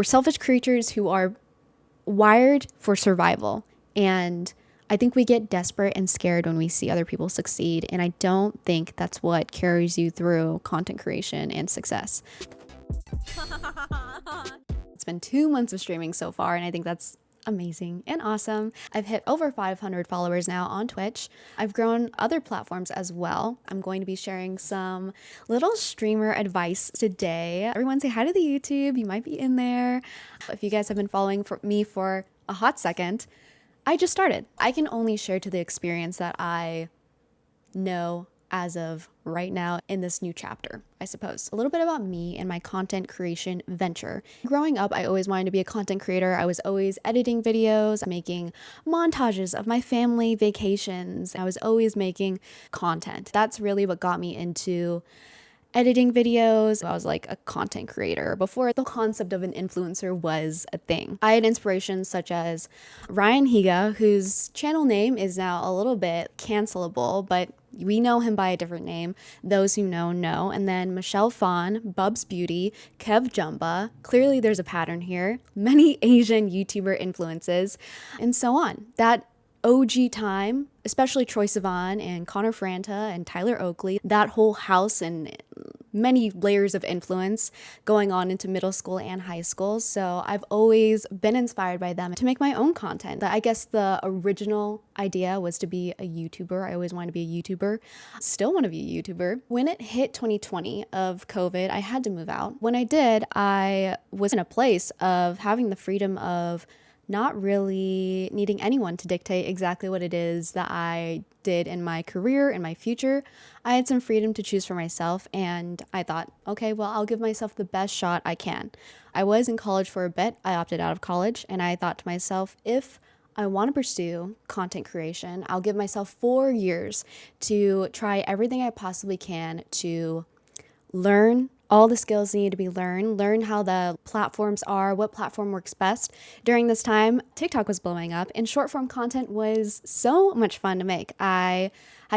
We're selfish creatures who are wired for survival. And I think we get desperate and scared when we see other people succeed. And I don't think that's what carries you through content creation and success. It's been 2 months of streaming so far, and I think that's amazing and awesome. I've hit over 500 followers now on Twitch. I've grown other platforms as well. I'm going to be sharing some little streamer advice today. Everyone say hi to the YouTube. You might be in there. If you guys have been following me for a hot second, I just started. I can only share to the experience that I know as of right now in this new chapter, I suppose. A little bit about me and my content creation venture. Growing up, I always wanted to be a content creator. I was always editing videos, making montages of my family vacations. I was always making content. That's really what got me into editing videos. I was like a content creator before the concept of an influencer was a thing. I had inspirations such as Ryan Higa, whose channel name is now a little bit cancelable, but we know him by a different name. Those who know. And then Michelle Phan, Bubs Beauty, Kev Jumba. Clearly there's a pattern here. Many Asian YouTuber influences, and so on. That OG time, especially Troye Sivan and Connor Franta and Tyler Oakley, that whole house and many layers of influence going on into middle school and high school. So I've always been inspired by them to make my own content. I guess the original idea was to be a YouTuber. I always wanted to be a YouTuber. Still want to be a YouTuber. When it hit 2020 of COVID, I had to move out. When I did, I was in a place of having the freedom of not really needing anyone to dictate exactly what it is that I did in my career and my future. I had some freedom to choose for myself, and I thought, okay, well, I'll give myself the best shot I can. I was in college for a bit. I opted out of college, and I thought to myself, if I want to pursue content creation, I'll give myself 4 years to try everything I possibly can to learn all the skills need to be learn how the platforms are, what platform works best. During this time, TikTok was blowing up and short form content was so much fun to make. I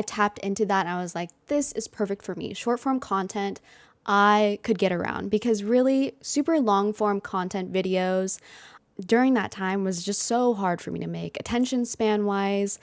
tapped into that and I was like, this is perfect for me. Short form content I could get around, because really super long form content videos during that time was just so hard for me to make, attention span wise.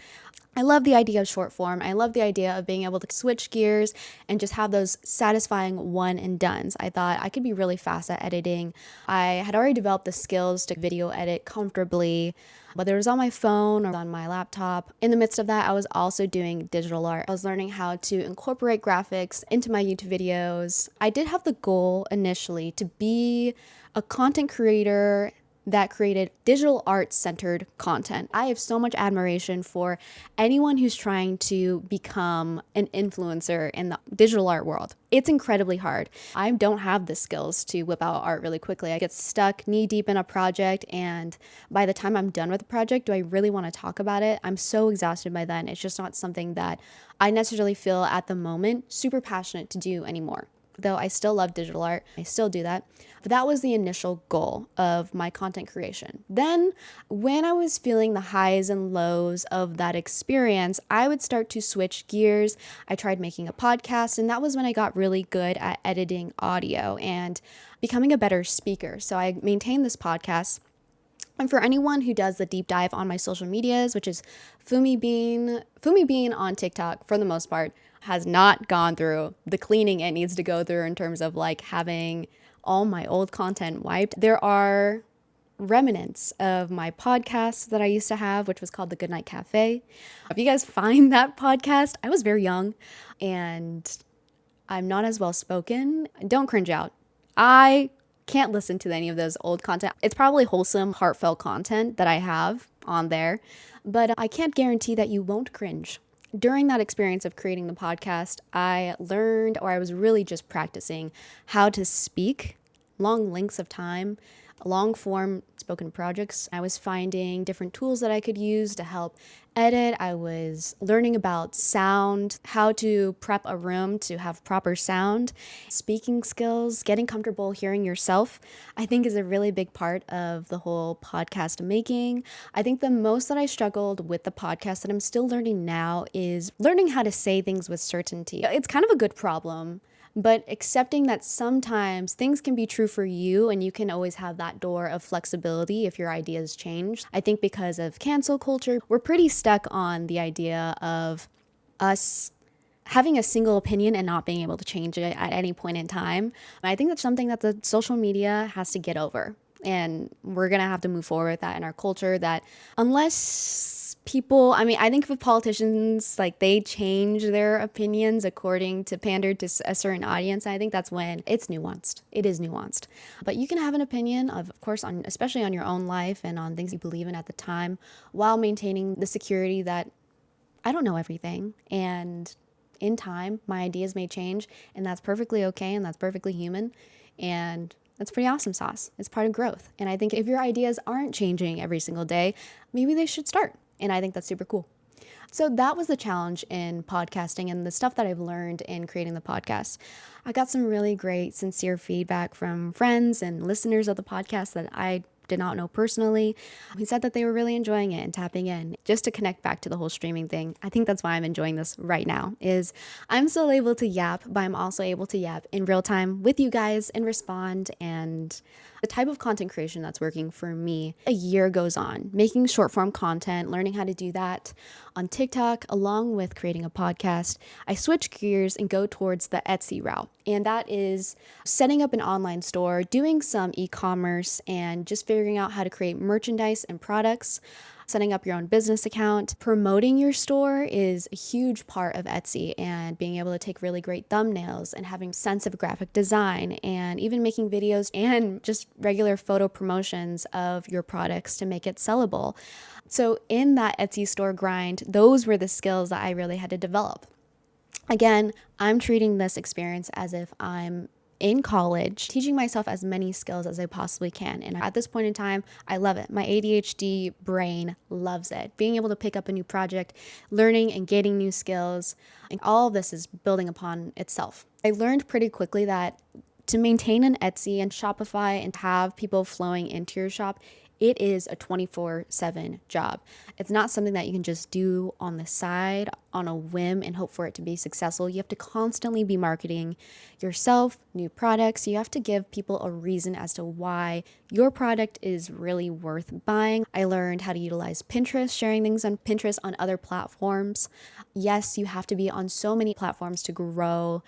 I love the idea of short form. I love the idea of being able to switch gears and just have those satisfying one and dones. I thought I could be really fast at editing. I had already developed the skills to video edit comfortably, whether it was on my phone or on my laptop. In the midst of that, I was also doing digital art. I was learning how to incorporate graphics into my YouTube videos. I did have the goal initially to be a content creator that created digital art centered content. I have so much admiration for anyone who's trying to become an influencer in the digital art world. It's incredibly hard. I don't have the skills to whip out art really quickly. I get stuck knee deep in a project, and by the time I'm done with the project, do I really want to talk about it? I'm so exhausted by then. It's just not something that I necessarily feel at the moment super passionate to do anymore. Though I still love digital art, I still do that. But that was the initial goal of my content creation. Then when I was feeling the highs and lows of that experience, I would start to switch gears. I tried making a podcast, and that was when I got really good at editing audio and becoming a better speaker. So I maintained this podcast. And for anyone who does the deep dive on my social medias, which is Fumi Bean on TikTok for the most part, has not gone through the cleaning it needs to go through in terms of like having all my old content wiped. There are remnants of my podcast that I used to have, which was called The Goodnight Cafe. If you guys find that podcast, I was very young and I'm not as well spoken. Don't cringe out. I can't listen to any of those old content. It's probably wholesome, heartfelt content that I have on there, but I can't guarantee that you won't cringe. During that experience of creating the podcast, I learned, or I was really just practicing how to speak long lengths of time, long form spoken projects. I was finding different tools that I could use to help edit. I was learning about sound, how to prep a room to have proper sound, speaking skills, getting comfortable hearing yourself, I think is a really big part of the whole podcast making. I think the most that I struggled with the podcast that I'm still learning now is learning how to say things with certainty. It's kind of a good problem but accepting that sometimes things can be true for you and you can always have that door of flexibility if your ideas change. I think because of cancel culture, we're pretty stuck on the idea of us having a single opinion and not being able to change it at any point in time. I think that's something that the social media has to get over. And we're going to have to move forward with that in our culture, that unless people, I mean, I think with politicians, like they change their opinions according to pander to a certain audience. I think that's when it's nuanced. It is nuanced. But you can have an opinion of course, on especially on your own life and on things you believe in at the time, while maintaining the security that I don't know everything. And in time, my ideas may change, and that's perfectly okay, and that's perfectly human. And that's pretty awesome sauce. It's part of growth. And I think if your ideas aren't changing every single day, maybe they should start. And I think that's super cool. So that was the challenge in podcasting and the stuff that I've learned in creating the podcast. I got some really great, sincere feedback from friends and listeners of the podcast that I did not know personally, who said that they were really enjoying it and tapping in. Just to connect back to the whole streaming thing, I think that's why I'm enjoying this right now, is I'm still able to yap, but I'm also able to yap in real time with you guys and respond. And the type of content creation that's working for me, a year goes on, making short form content, learning how to do that on TikTok, along with creating a podcast. I switch gears and go towards the Etsy route. And that is setting up an online store, doing some e-commerce, and just figuring out how to create merchandise and products. Setting up your own business account. Promoting your store is a huge part of Etsy, and being able to take really great thumbnails and having sense of graphic design, and even making videos and just regular photo promotions of your products to make it sellable. So in that Etsy store grind, those were the skills that I really had to develop. Again, I'm treating this experience as if I'm in college, teaching myself as many skills as I possibly can. And at this point in time, I love it. My ADHD brain loves it. Being able to pick up a new project, learning and getting new skills, and all of this is building upon itself. I learned pretty quickly that to maintain an Etsy and Shopify and have people flowing into your shop, it is a 24/7 job. It's not something that you can just do on the side on a whim and hope for it to be successful. You have to constantly be marketing yourself, new products. You have to give people a reason as to why your product is really worth buying. I learned how to utilize Pinterest, sharing things on Pinterest on other platforms. Yes, you have to be on so many platforms to grow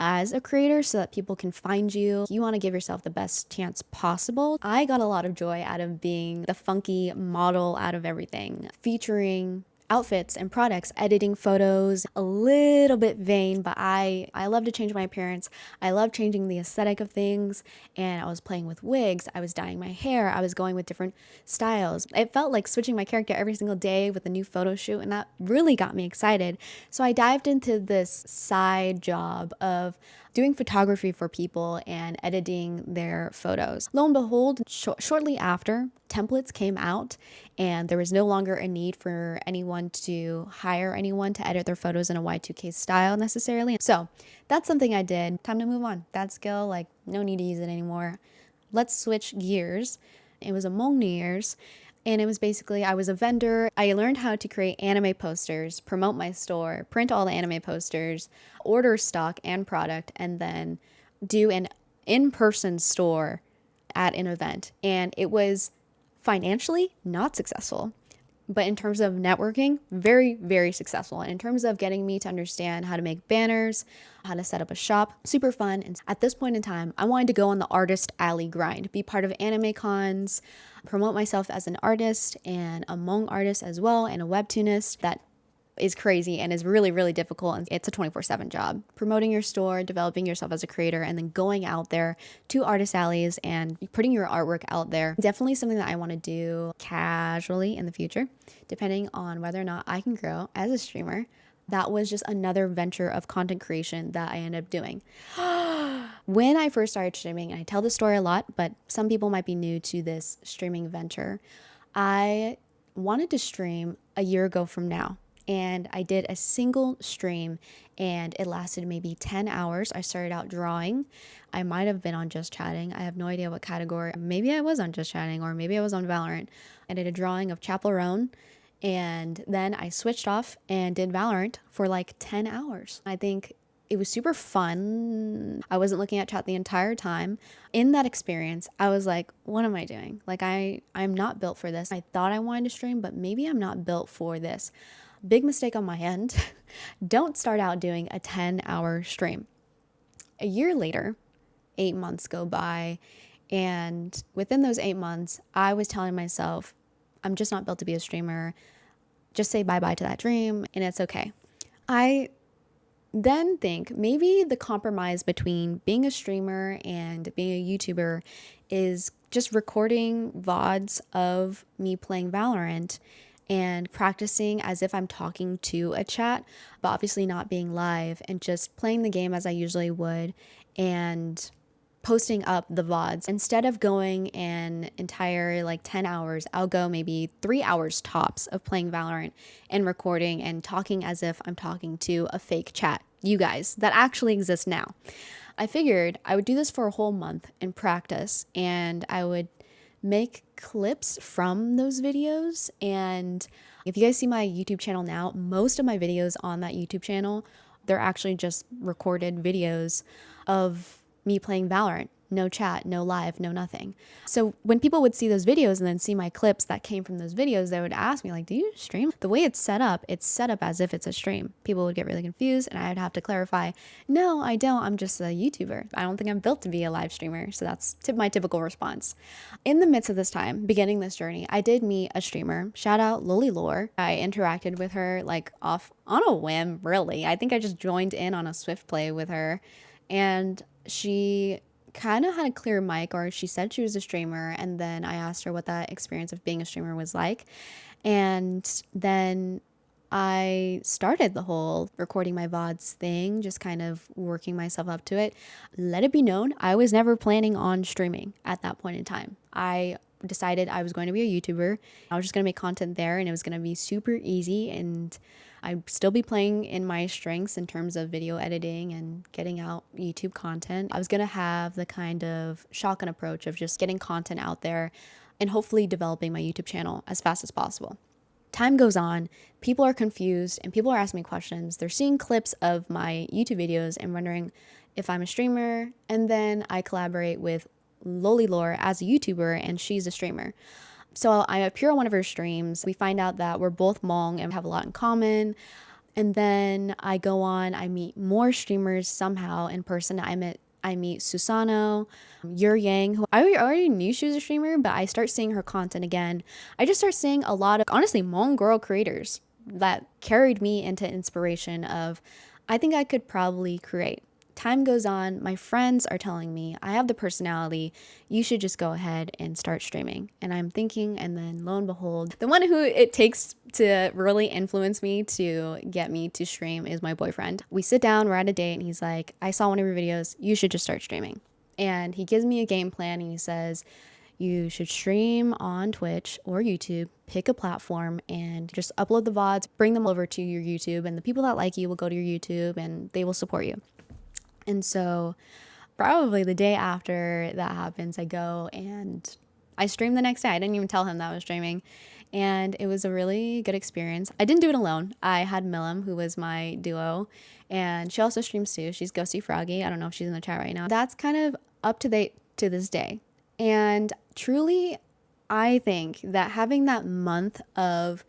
as a creator so that people can find you. You want to give yourself the best chance possible. I got a lot of joy out of being the funky model out of everything, featuring outfits and products, editing photos, a little bit vain, but I love to change my appearance. I love changing the aesthetic of things, and I was playing with wigs, I was dyeing my hair, I was going with different styles. It felt like switching my character every single day with a new photo shoot, and that really got me excited. So I dived into this side job of doing photography for people and editing their photos. Lo and behold, shortly after, templates came out and there was no longer a need for anyone to hire anyone to edit their photos in a Y2K style necessarily. So that's something I did. Time to move on. That skill, like, no need to use it anymore. Let's switch gears. It was Among New Year's. And it was basically, I was a vendor. I learned how to create anime posters, promote my store, print all the anime posters, order stock and product, and then do an in-person store at an event. And it was financially not successful, but in terms of networking, very, very successful. And in terms of getting me to understand how to make banners, how to set up a shop, super fun. And at this point in time, I wanted to go on the artist alley grind, be part of anime cons, promote myself as an artist and among artists as well, and a webtoonist. That is crazy and is really, really difficult. And it's a 24/7 job. Promoting your store, developing yourself as a creator, and then going out there to artist alleys and putting your artwork out there. Definitely something that I want to do casually in the future, depending on whether or not I can grow as a streamer. That was just another venture of content creation that I ended up doing. When I first started streaming, and I tell this story a lot, but some people might be new to this streaming venture, I wanted to stream a year ago from now. And I did a single stream and it lasted maybe 10 hours. I started out drawing. I might have been on Just Chatting. I have no idea what category. Maybe I was on Just Chatting or maybe I was on Valorant. I did a drawing of Chapel Roan, and then I switched off and did Valorant for like 10 hours. I think It was super fun. I wasn't looking at chat the entire time. In that experience, I was like, what am I doing? Like I'm not built for this. I thought I wanted to stream, but maybe I'm not built for this. Big mistake on my end. Don't start out doing a 10-hour stream. A year later, 8 months go by, and within those 8 months, I was telling myself, I'm just not built to be a streamer. Just say bye-bye to that dream, and it's okay. I then think maybe the compromise between being a streamer and being a YouTuber is just recording VODs of me playing Valorant and practicing as if I'm talking to a chat, but obviously not being live, and just playing the game as I usually would and posting up the VODs. Instead of going an entire 10 hours, I'll go maybe 3 hours tops of playing Valorant and recording and talking as if I'm talking to a fake chat, you guys, that actually exists now. I figured I would do this for a whole month and practice, and I would make clips from those videos. And if you guys see my YouTube channel now, most of my videos on that YouTube channel, they're actually just recorded videos of me playing Valorant. No chat, no live, no nothing. So when people would see those videos and then see my clips that came from those videos, they would ask me, like, do you stream? The way it's set up as if it's a stream. People would get really confused, and I'd have to clarify, no, I don't. I'm just a YouTuber. I don't think I'm built to be a live streamer. So that's my typical response. In the midst of this time, beginning this journey, I did meet a streamer. Shout out Lily Lore. I interacted with her off on a whim, really. I think I just joined in on a Swift play with her, and she kind of had a clear mic, or she said she was a streamer, and then I asked her what that experience of being a streamer was like. And then I started the whole recording my VODs thing, just kind of working myself up to it. Let it be known, I was never planning on streaming at that point in time. I decided I was going to be a YouTuber. I was just going to make content there, and it was going to be super easy, and I'd still be playing in my strengths in terms of video editing and getting out YouTube content. I was going to have the kind of shotgun approach of just getting content out there and hopefully developing my YouTube channel as fast as possible. Time goes on, people are confused, and people are asking me questions. They're seeing clips of my YouTube videos and wondering if I'm a streamer, and then I collaborate with Loli Lore as a YouTuber, and she's a streamer. So I appear on one of her streams. We find out that we're both Hmong and have a lot in common. And then I go on, I meet more streamers somehow in person. I meet Susano, Yer Yang, who I already knew she was a streamer, but I start seeing her content again. I just start seeing a lot of, honestly, Hmong girl creators that carried me into inspiration of, I think I could probably create. Time goes on, my friends are telling me, I have the personality, you should just go ahead and start streaming. And I'm thinking, and then lo and behold, the one who it takes to really influence me to get me to stream is my boyfriend. We sit down, we're at a date, and he's like, I saw one of your videos, you should just start streaming. And he gives me a game plan, and he says, you should stream on Twitch or YouTube, pick a platform, and just upload the VODs, bring them over to your YouTube, and the people that like you will go to your YouTube and they will support you. And so probably the day after that happens, I go and I stream the next day. I didn't even tell him that I was streaming. And it was a really good experience. I didn't do it alone. I had Millum, who was my duo, and she also streams too. She's Ghosty Froggy. I don't know if she's in the chat right now. That's kind of up to date to this day. And truly, I think that having that month of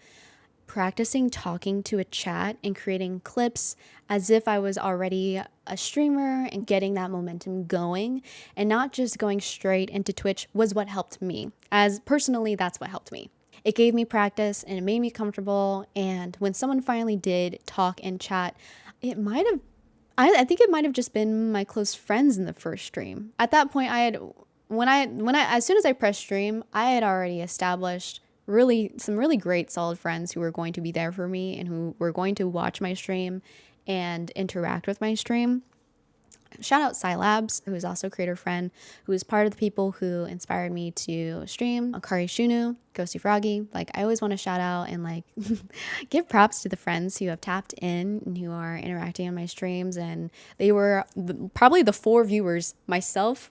practicing talking to a chat and creating clips as if I was already a streamer and getting that momentum going and not just going straight into Twitch was what helped me. As personally, that's what helped me. It gave me practice and it made me comfortable. And when someone finally did talk and chat, I think it might have just been my close friends in the first stream. At that point, as soon as I pressed stream, I had already established some really great solid friends who were going to be there for me and who were going to watch my stream and interact with my stream. Shout out Scilabs, who is also a creator friend, who is part of the people who inspired me to stream. Akari Shunu, Ghosty Froggy. I always want to shout out and give props to the friends who have tapped in and who are interacting on my streams. And they were probably the 4 viewers, myself,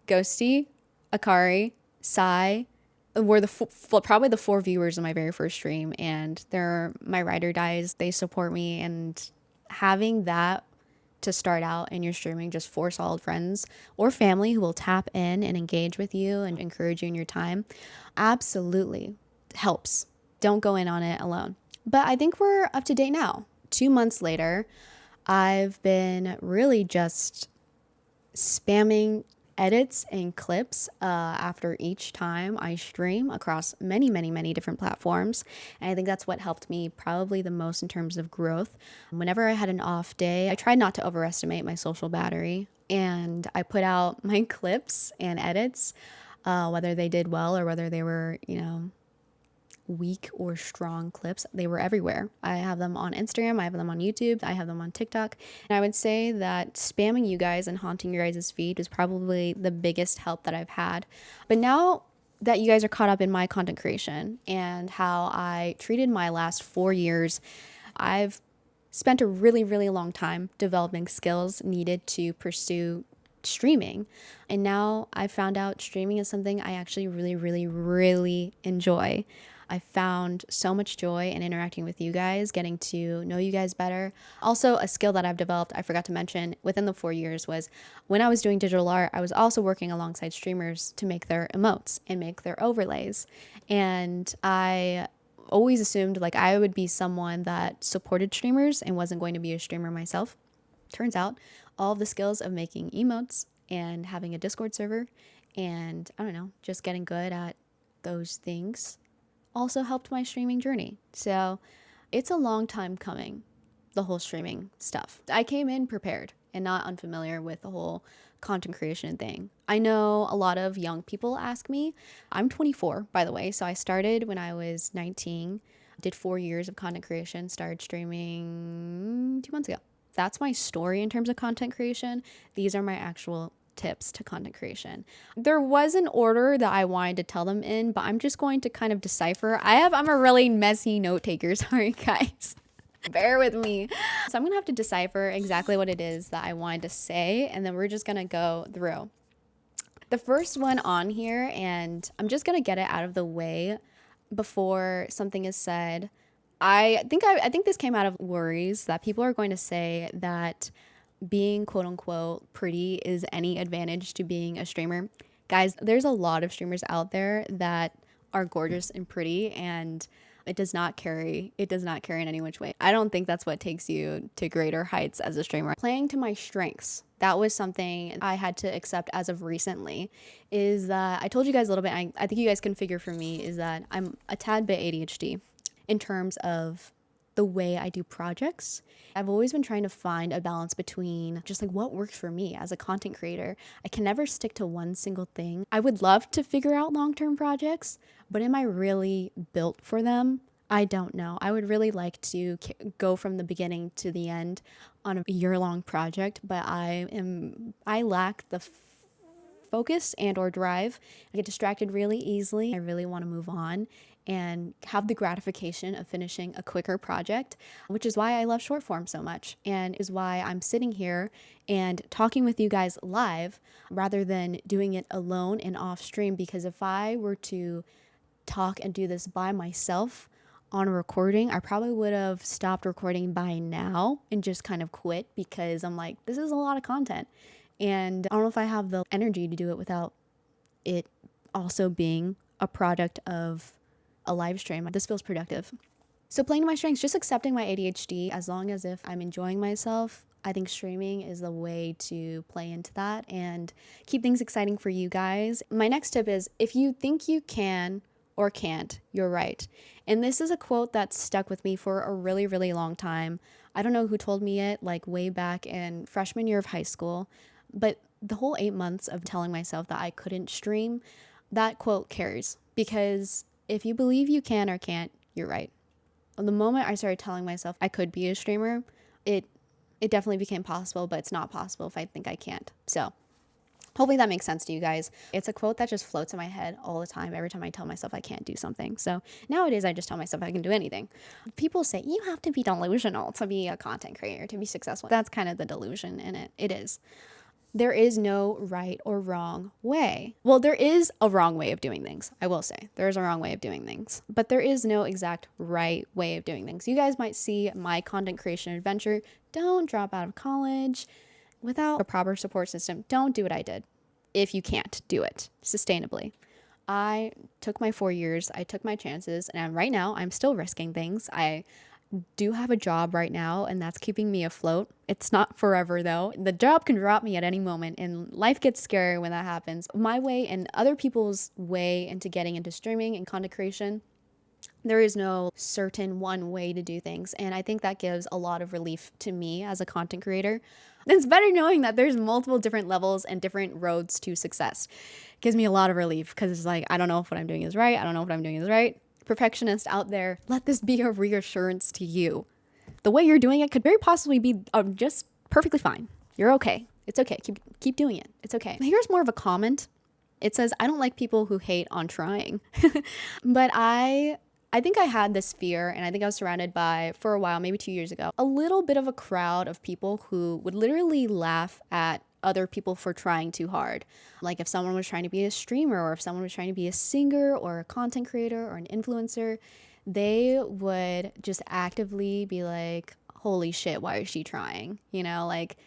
Ghosty, Akari, Sai, were probably the 4 viewers in my very first stream, and they're my ride or dies. They support me, and having that to start out in your streaming, just 4 solid friends or family who will tap in and engage with you and encourage you in your time, absolutely helps. Don't go in on it alone. But I think we're up to date now. 2 months later, I've been really just spamming edits and clips after each time I stream across many, many, many different platforms. And I think that's what helped me probably the most in terms of growth. Whenever I had an off day, I tried not to overestimate my social battery, and I put out my clips and edits, whether they did well or whether they were, weak or strong clips. They were everywhere. I have them on Instagram, I have them on YouTube, I have them on TikTok. And I would say that spamming you guys and haunting your guys' feed is probably the biggest help that I've had. But now that you guys are caught up in my content creation and how I treated my last 4 years, I've spent a really, really long time developing skills needed to pursue streaming. And now I found out streaming is something I actually really, really, really enjoy. I found so much joy in interacting with you guys, getting to know you guys better. Also, a skill that I've developed, I forgot to mention, within the 4 years was when I was doing digital art, I was also working alongside streamers to make their emotes and make their overlays. And I always assumed like I would be someone that supported streamers and wasn't going to be a streamer myself. Turns out all of the skills of making emotes and having a Discord server and I don't know, just getting good at those things also helped my streaming journey. So it's a long time coming, the whole streaming stuff. I came in prepared and not unfamiliar with the whole content creation thing. I know a lot of young people ask me. I'm 24, by the way, so I started when I was 19, did 4 years of content creation, started streaming 2 months ago. That's my story in terms of content creation. These are my actual tips to content creation. There was an order that I wanted to tell them in, but I'm just going to kind of decipher. I'm a really messy note taker. Sorry, guys. Bear with me. So I'm going to have to decipher exactly what it is that I wanted to say, and then we're just going to go through. The first one on here, and I'm just going to get it out of the way before something is said. I think this came out of worries that people are going to say that being quote unquote pretty is any advantage to being a streamer. Guys, there's a lot of streamers out there that are gorgeous and pretty, and it does not carry in any which way. I don't think that's what takes you to greater heights as a streamer. Playing to my strengths, that was something I had to accept as of recently, is that I told you guys a little bit, I think you guys can figure for me, is that I'm a tad bit ADHD in terms of the way I do projects. I've always been trying to find a balance between just like what works for me as a content creator. I can never stick to one single thing. I would love to figure out long-term projects, but am I really built for them? I don't know. I would really like to go from the beginning to the end on a year-long project, but I lack the focus and or drive. I get distracted really easily. I really want to move on and have the gratification of finishing a quicker project, which is why I love short form so much, and is why I'm sitting here and talking with you guys live rather than doing it alone and off stream. Because if I were to talk and do this by myself on a recording, I probably would have stopped recording by now and just kind of quit, because I'm like, this is a lot of content. And I don't know if I have the energy to do it without it also being a product of a live stream. This feels productive. So playing to my strengths, just accepting my ADHD, as long as if I'm enjoying myself, I think streaming is the way to play into that and keep things exciting for you guys. My next tip is, if you think you can or can't, you're right. And this is a quote that stuck with me for a really, really long time. I don't know who told me it, like way back in freshman year of high school, but the whole 8 months of telling myself that I couldn't stream, that quote carries, because if you believe you can or can't, you're right. The moment I started telling myself I could be a streamer, it definitely became possible, but it's not possible if I think I can't. So hopefully that makes sense to you guys. It's a quote that just floats in my head all the time, every time I tell myself I can't do something. So nowadays I just tell myself I can do anything. People say you have to be delusional to be a content creator, to be successful. That's kind of the delusion in it. It is. There is no right or wrong way. Well, there is a wrong way of doing things. I will say there is a wrong way of doing things, but there is no exact right way of doing things. You guys might see my content creation adventure. Don't drop out of college without a proper support system. Don't do what I did if you can't do it sustainably. I took my 4 years, I took my chances, and right now I'm still risking things. I do have a job right now, and that's keeping me afloat. It's not forever though. The job can drop me at any moment, and life gets scary when that happens. My way and other people's way into getting into streaming and content creation, there is no certain one way to do things. And I think that gives a lot of relief to me as a content creator. It's better knowing that there's multiple different levels and different roads to success. It gives me a lot of relief because it's like, I don't know if what I'm doing is right. I don't know if what I'm doing is right. Perfectionist out there, let this be a reassurance to you. The way you're doing it could very possibly be just perfectly fine. You're okay. It's okay. Keep doing it. It's okay. Here's more of a comment. It says, I don't like people who hate on trying. But I think I had this fear, and I think I was surrounded by, for a while, maybe 2 years ago, a little bit of a crowd of people who would literally laugh at other people for trying too hard. Like if someone was trying to be a streamer, or if someone was trying to be a singer or a content creator or an influencer, they would just actively be like, holy shit, why is she trying? You know, like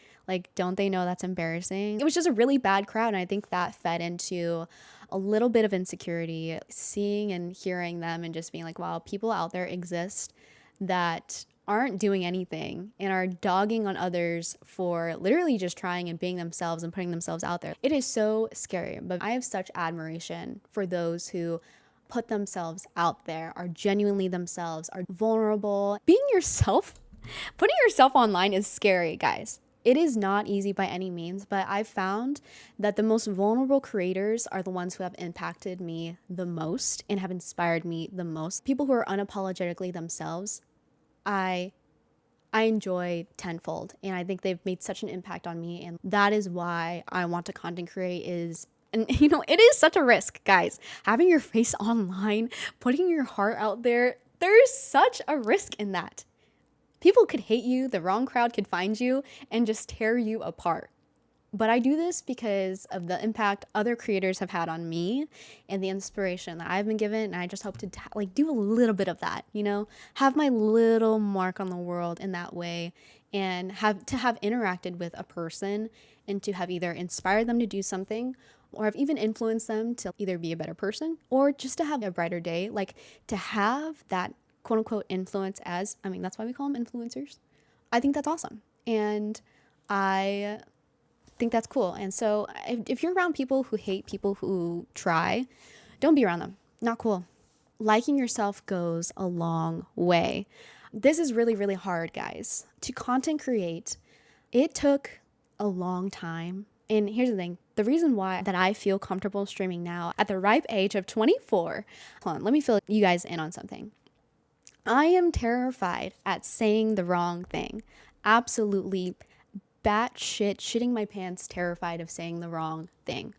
don't they know that's embarrassing? It was just a really bad crowd, and I think that fed into a little bit of insecurity, seeing and hearing them and just being like, wow, people out there exist that aren't doing anything and are dogging on others for literally just trying and being themselves and putting themselves out there. It is so scary, but I have such admiration for those who put themselves out there, are genuinely themselves, are vulnerable. Being yourself, putting yourself online is scary, guys. It is not easy by any means, but I've found that the most vulnerable creators are the ones who have impacted me the most and have inspired me the most. People who are unapologetically themselves, I enjoy tenfold, and I think they've made such an impact on me, and that is why I want to content create. And you know, it is such a risk, guys. Having your face online, putting your heart out there, there's such a risk in that. People could hate you, the wrong crowd could find you and just tear you apart. But I do this because of the impact other creators have had on me and the inspiration that I've been given. And I just hope to do a little bit of that, you know, have my little mark on the world in that way, and have interacted with a person and to have either inspired them to do something, or have even influenced them to either be a better person or just to have a brighter day. Like to have that quote unquote influence, as I mean, that's why we call them influencers. I think that's awesome. And I think that's cool. And so if you're around people who hate people who try, don't be around them. Not cool. Liking yourself goes a long way. This is really, really hard, guys. To content create, it took a long time. And here's the thing. The reason why that I feel comfortable streaming now at the ripe age of 24. Hold on, let me fill you guys in on something. I am terrified at saying the wrong thing. Absolutely batshit, shitting my pants, terrified of saying the wrong thing.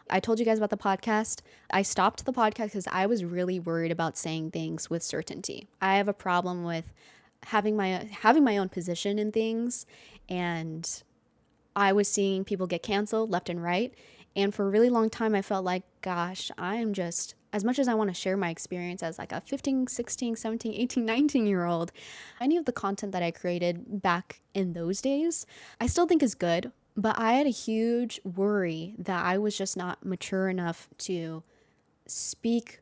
I told you guys about the podcast. I stopped the podcast because I was really worried about saying things with certainty. I have a problem with having my own position in things, and I was seeing people get canceled left and right. And for a really long time, I felt like, gosh, I am just, as much as I want to share my experience as like a 15, 16, 17, 18, 19-year-old, any of the content that I created back in those days, I still think is good. But I had a huge worry that I was just not mature enough to speak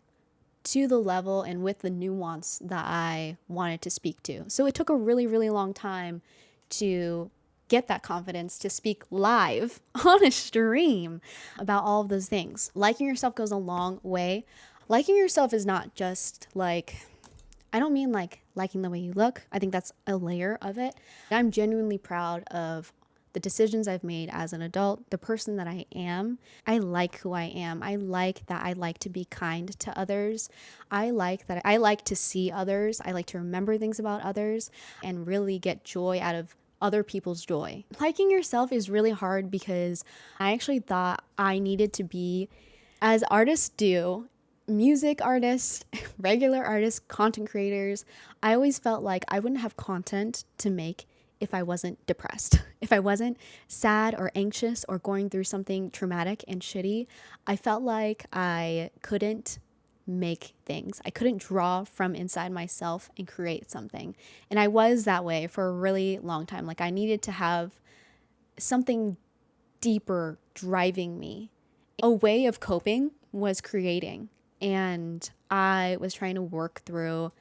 to the level and with the nuance that I wanted to speak to. So it took a really, really long time to get that confidence to speak live on a stream about all of those things. Liking yourself goes a long way. Liking yourself is not just like, I don't mean like liking the way you look. I think that's a layer of it. I'm genuinely proud of the decisions I've made as an adult, the person that I am. I like who I am. I like that I like to be kind to others. I like that I like to see others. I like to remember things about others and really get joy out of other people's joy. Liking yourself is really hard because I actually thought I needed to be, as artists do, music artists, regular artists, content creators. I always felt like I wouldn't have content to make if I wasn't depressed. If I wasn't sad or anxious or going through something traumatic and shitty, I felt like I couldn't make things. I couldn't draw from inside myself and create something. And I was that way for a really long time. Like I needed to have something deeper driving me. A way of coping was creating. And I was trying to work through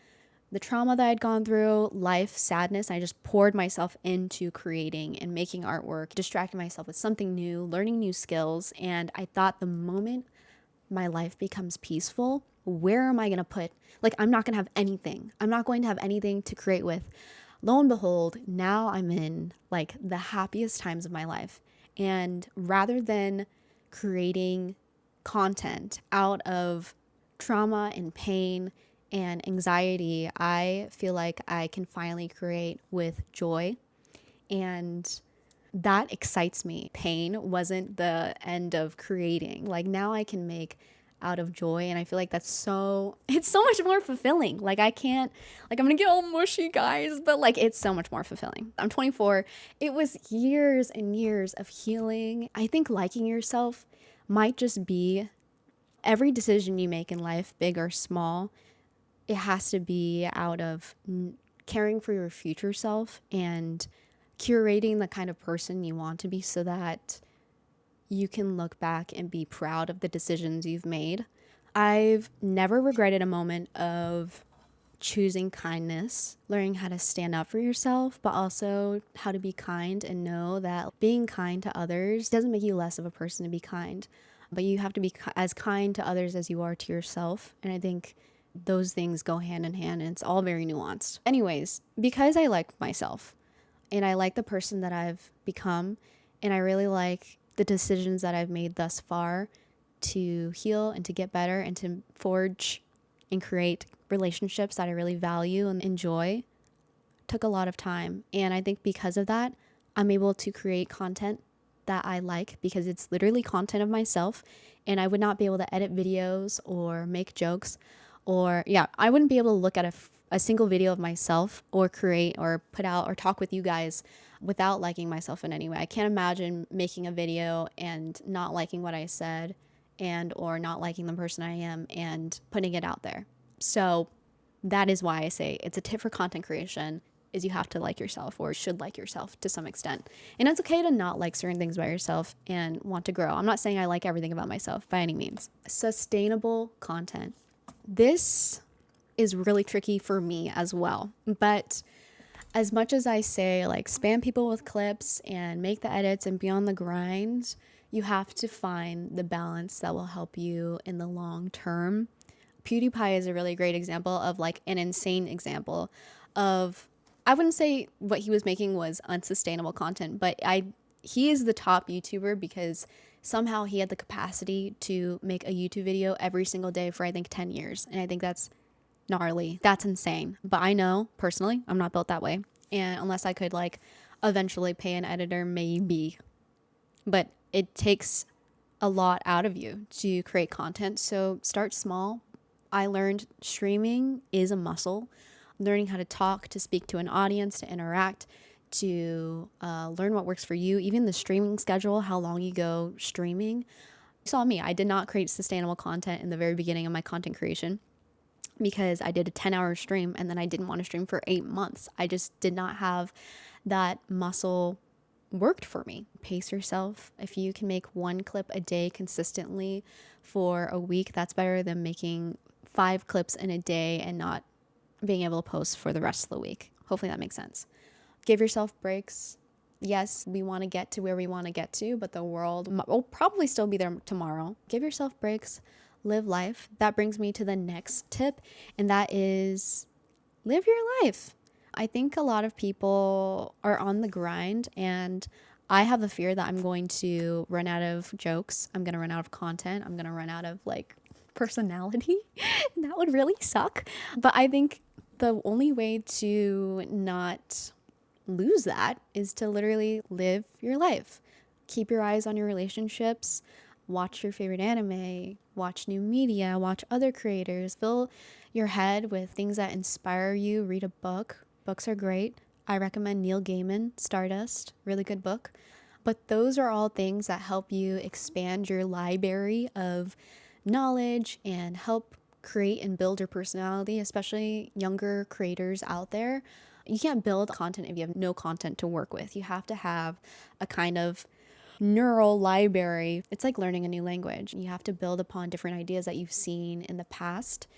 the trauma that I'd gone through, life, sadness. I just poured myself into creating and making artwork, distracting myself with something new, learning new skills. And I thought the moment my life becomes peaceful, where am I going to put? Like, I'm not going to have anything. I'm not going to have anything to create with. Lo and behold, now I'm in like the happiest times of my life. And rather than creating content out of trauma and pain and anxiety, I feel like I can finally create with joy. And that excites me. Pain wasn't the end of creating. Like now I can make out of joy, and I feel like it's so much more fulfilling. Like I can't, like I'm gonna get all mushy, guys, but like it's so much more fulfilling. I'm 24. It was years and years of healing. I think liking yourself might just be every decision you make in life, big or small, it has to be out of caring for your future self and curating the kind of person you want to be so that you can look back and be proud of the decisions you've made. I've never regretted a moment of choosing kindness, learning how to stand up for yourself, but also how to be kind and know that being kind to others doesn't make you less of a person to be kind, but you have to be as kind to others as you are to yourself. And I think those things go hand in hand and it's all very nuanced. Anyways, because I like myself and I like the person that I've become, and I really like the decisions that I've made thus far to heal and to get better and to forge and create relationships that I really value and enjoy, took a lot of time. And I think because of that, I'm able to create content that I like because it's literally content of myself, and I would not be able to edit videos or make jokes or I wouldn't be able to look at a single video of myself or create or put out or talk with you guys without liking myself in any way. I can't imagine making a video and not liking what I said and or not liking the person I am and putting it out there. So that is why I say it's a tip for content creation is you have to like yourself or should like yourself to some extent. And it's okay to not like certain things about yourself and want to grow. I'm not saying I like everything about myself by any means. Sustainable content. This is really tricky for me as well. But as much as I say like spam people with clips and make the edits and be on the grind, you have to find the balance that will help you in the long term. PewDiePie is a really great example of like an insane example of, I wouldn't say what he was making was unsustainable content, but he is the top YouTuber because somehow he had the capacity to make a YouTube video every single day for I think 10 years. And I think that's gnarly. That's insane. But I know personally, I'm not built that way. And unless I could like eventually pay an editor, maybe. But it takes a lot out of you to create content. So start small. I learned streaming is a muscle. Learning how to talk, to speak to an audience, to interact, to learn what works for you. Even the streaming schedule, how long you go streaming. You saw me. I did not create sustainable content in the very beginning of my content creation because I did a 10-hour stream and then I didn't want to stream for 8 months. I just did not have that muscle worked for me. Pace yourself. If you can make one clip a day consistently for a week, that's better than making 5 clips in a day and not being able to post for the rest of the week. Hopefully that makes sense. Give yourself breaks. Yes, we want to get to where we want to get to, but the world will probably still be there tomorrow. Give yourself breaks. Live life. That brings me to the next tip, and that is live your life. I think a lot of people are on the grind, and I have the fear that I'm going to run out of jokes. I'm going to run out of content. I'm going to run out of like personality. And that would really suck. But I think the only way to not lose that is to literally live your life. Keep your eyes on your relationships. Watch your favorite anime. Watch new media. Watch other creators. Fill your head with things that inspire you. Read a book. Books are great. I recommend Neil Gaiman, Stardust, really good book. But those are all things that help you expand your library of knowledge and help create and build your personality, especially younger creators out there. You can't build content if you have no content to work with. You have to have a kind of neural library. It's like learning a new language. You have to build upon different ideas that you've seen in the past,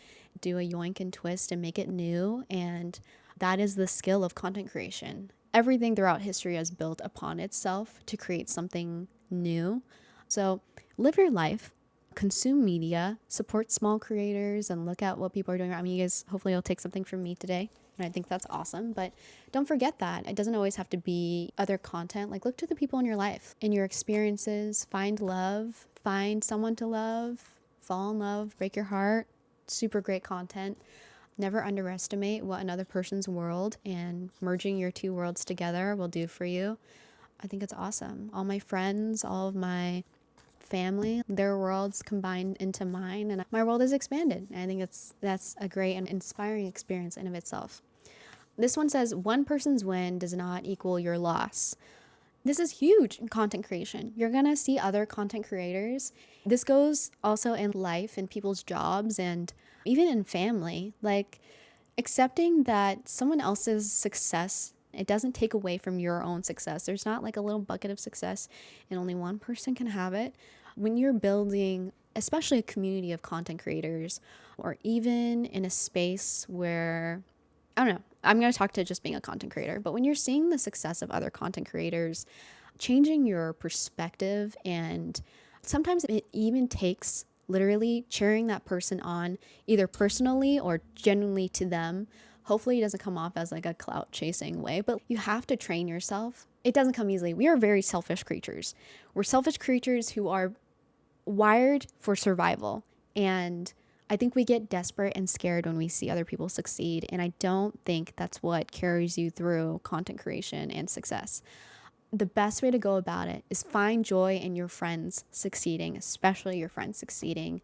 do a yoink and twist and make it new. And that is the skill of content creation. Everything throughout history has built upon itself to create something new. So live your life, consume media, support small creators, and look at what people are doing. I mean, you guys, hopefully you'll take something from me today. And I think that's awesome. But don't forget that it doesn't always have to be other content. Like, look to the people in your life, in your experiences, find love, find someone to love, fall in love, break your heart. Super great content. Never underestimate what another person's world and merging your two worlds together will do for you. I think it's awesome. All my friends, all of my family, their worlds combined into mine, and my world is expanded. And I think that's a great and inspiring experience in of itself. This one says, one person's win does not equal your loss. This is huge in content creation. You're going to see other content creators. This goes also in life, in people's jobs, and even in family. Like, accepting that someone else's success, it doesn't take away from your own success. There's not like a little bucket of success and only one person can have it. When you're building, especially a community of content creators, or even in a space where, I don't know, I'm going to talk to just being a content creator, but when you're seeing the success of other content creators, changing your perspective, and sometimes it even takes literally cheering that person on, either personally or genuinely to them. Hopefully it doesn't come off as like a clout chasing way, but you have to train yourself. It doesn't come easily. We are very selfish creatures. We're selfish creatures who are wired for survival. And I think we get desperate and scared when we see other people succeed. And I don't think that's what carries you through content creation and success. The best way to go about it is find joy in your friends succeeding, especially your friends succeeding.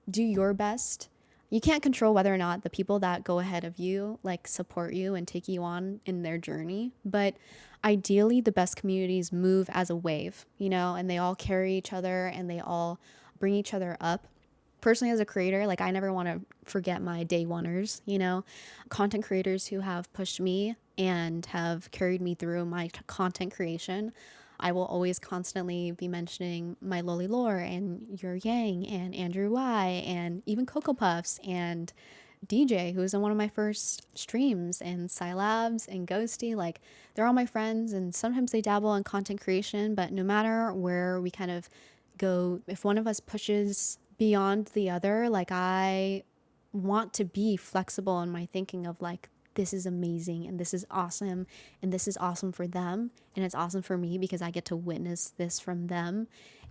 Do your best. You can't control whether or not the people that go ahead of you like support you and take you on in their journey, but ideally the best communities move as a wave, and they all carry each other and they all bring each other up. Personally, as a creator, like, I never want to forget my day oneers, content creators who have pushed me and have carried me through my content creation. I will always constantly be mentioning my Loli Lore and Your Yang and Andrew Y and even Cocoa Puffs and DJ, who was in one of my first streams, and Scilabs and Ghosty. Like, they're all my friends, and sometimes they dabble in content creation, but no matter where we kind of go, if one of us pushes beyond the other, like, I want to be flexible in my thinking of like, this is amazing and this is awesome and this is awesome for them and it's awesome for me because I get to witness this from them,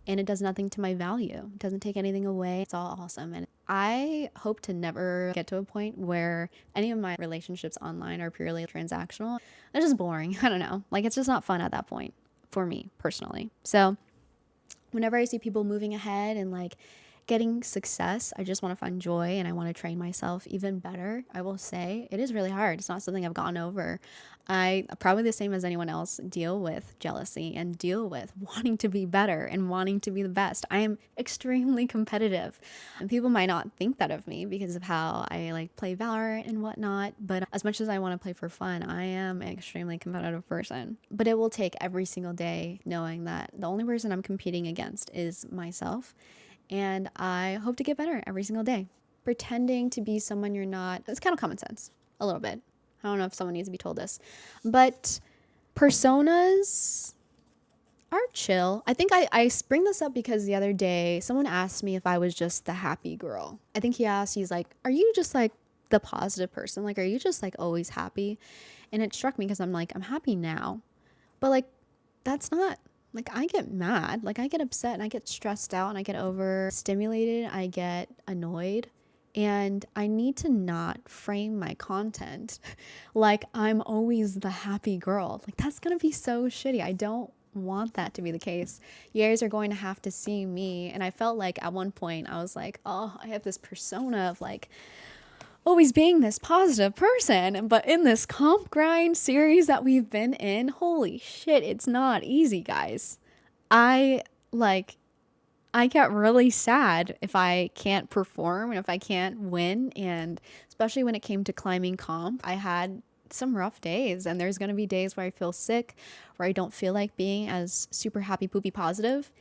and it does nothing to my value. It doesn't take anything away. It's all awesome. And I hope to never get to a point where any of my relationships online are purely transactional. They're just boring. I don't know. Like, it's just not fun at that point for me personally. So whenever I see people moving ahead and like getting success, I just want to find joy and I want to train myself even better. I will say it is really hard. It's not something I've gotten over. I, probably the same as anyone else, deal with jealousy and deal with wanting to be better and wanting to be the best. I am extremely competitive, and people might not think that of me because of how I like play Valorant and whatnot. But as much as I want to play for fun, I am an extremely competitive person. But it will take every single day knowing that the only person I'm competing against is myself. And I hope to get better every single day. Pretending to be someone you're not, it's kind of common sense, a little bit. I don't know if someone needs to be told this, but personas are chill. I think I bring this up because the other day someone asked me if I was just the happy girl. I think he asked, he's like, are you just like the positive person? Like, are you just like always happy? And it struck me because I'm like, I'm happy now. But like, that's not, like, I get mad, like I get upset and I get stressed out and I get overstimulated. I get annoyed, and I need to not frame my content like I'm always the happy girl. Like, that's going to be so shitty. I don't want that to be the case. You guys are going to have to see me. And I felt like at one point I was like, oh, I have this persona of like, always being this positive person. But in this comp grind series that we've been in, holy shit, it's not easy, guys. I like, I get really sad if I can't perform and if I can't win. And especially when it came to climbing comp, I had some rough days. And there's going to be days where I feel sick, where I don't feel like being as super happy, poopy positive.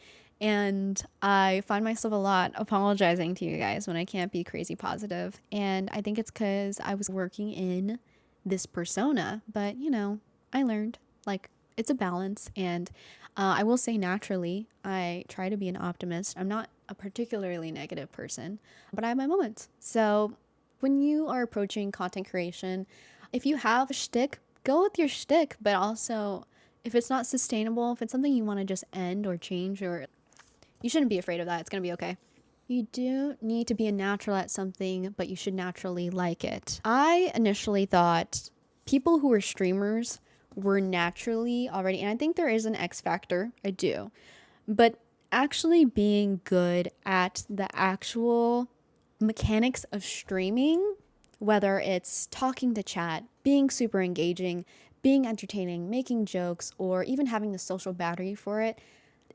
And I find myself a lot apologizing to you guys when I can't be crazy positive. And I think it's because I was working in this persona. But, you know, I learned like it's a balance. And I will say naturally, I try to be an optimist. I'm not a particularly negative person, but I have my moments. So when you are approaching content creation, if you have a shtick, go with your shtick. But also, if it's not sustainable, if it's something you want to just end or change, or you shouldn't be afraid of that. It's going to be okay. You do need to be a natural at something, but you should naturally like it. I initially thought people who were streamers were naturally already, and I think there is an X factor, I do, but actually being good at the actual mechanics of streaming, whether it's talking to chat, being super engaging, being entertaining, making jokes, or even having the social battery for it,